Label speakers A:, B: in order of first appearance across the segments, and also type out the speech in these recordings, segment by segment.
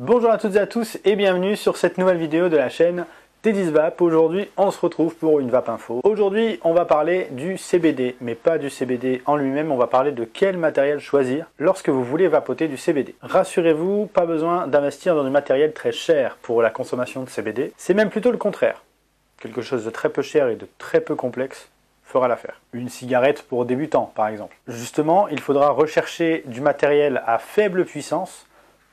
A: Bonjour à toutes et à tous et bienvenue sur cette nouvelle vidéo de la chaîne T10Vape. Aujourd'hui on se retrouve pour une Vape Info. Aujourd'hui on va parler du CBD, mais pas du CBD en lui-même, on va parler de quel matériel choisir lorsque vous voulez vapoter du CBD. Rassurez-vous, pas besoin d'investir dans du matériel très cher pour la consommation de CBD, c'est même plutôt le contraire. Quelque chose de très peu cher et de très peu complexe fera l'affaire. Une cigarette pour débutants par exemple. Justement, il faudra rechercher du matériel à faible puissance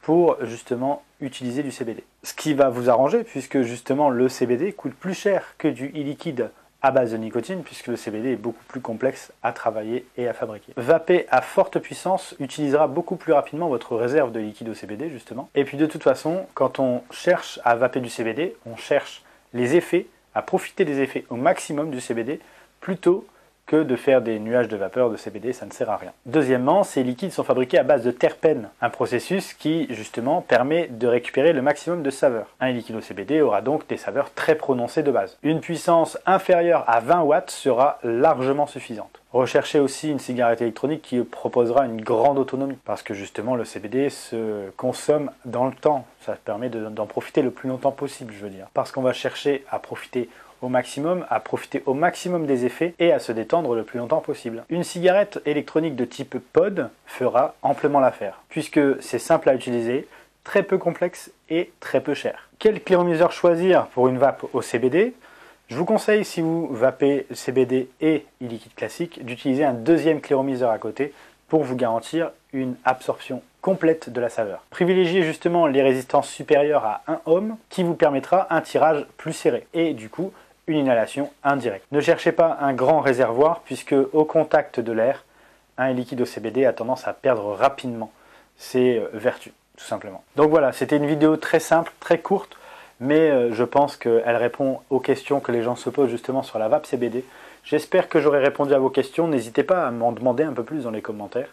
A: pour justement utiliser du CBD. Ce qui va vous arranger puisque justement le CBD coûte plus cher que du e-liquide à base de nicotine puisque le CBD est beaucoup plus complexe à travailler et à fabriquer. Vaper à forte puissance utilisera beaucoup plus rapidement votre réserve de liquide au CBD justement. Et puis de toute façon, quand on cherche à vaper du CBD, on cherche les effets, à profiter des effets au maximum du CBD plutôt que de faire des nuages de vapeur de CBD, ça ne sert à rien. Deuxièmement, ces liquides sont fabriqués à base de terpènes, un processus qui justement permet de récupérer le maximum de saveurs. Un liquide au CBD aura donc des saveurs très prononcées de base. Une puissance inférieure à 20 watts sera largement suffisante. Recherchez aussi une cigarette électronique qui proposera une grande autonomie, parce que justement le CBD se consomme dans le temps, ça permet d'en profiter le plus longtemps possible, je veux dire. Parce qu'on va chercher à profiter au maximum des effets et à se détendre le plus longtemps possible. Une cigarette électronique de type pod fera amplement l'affaire, puisque c'est simple à utiliser, très peu complexe et très peu cher. Quel cléromiseur choisir pour une vape au CBD? Je vous conseille, si vous vapez CBD et e-liquide classique, d'utiliser un deuxième cléromiseur à côté pour vous garantir une absorption complète de la saveur. Privilégiez justement les résistances supérieures à 1 ohm qui vous permettra un tirage plus serré et du coup une inhalation indirecte. Ne cherchez pas un grand réservoir puisque au contact de l'air, un liquide au CBD a tendance à perdre rapidement ses vertus, tout simplement. Donc voilà, c'était une vidéo très simple, très courte, mais je pense qu'elle répond aux questions que les gens se posent justement sur la vape CBD. J'espère que j'aurai répondu à vos questions, n'hésitez pas à m'en demander un peu plus dans les commentaires.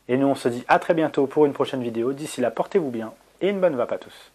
A: Et nous on se dit à très bientôt pour une prochaine vidéo, d'ici là portez-vous bien et une bonne vape à tous.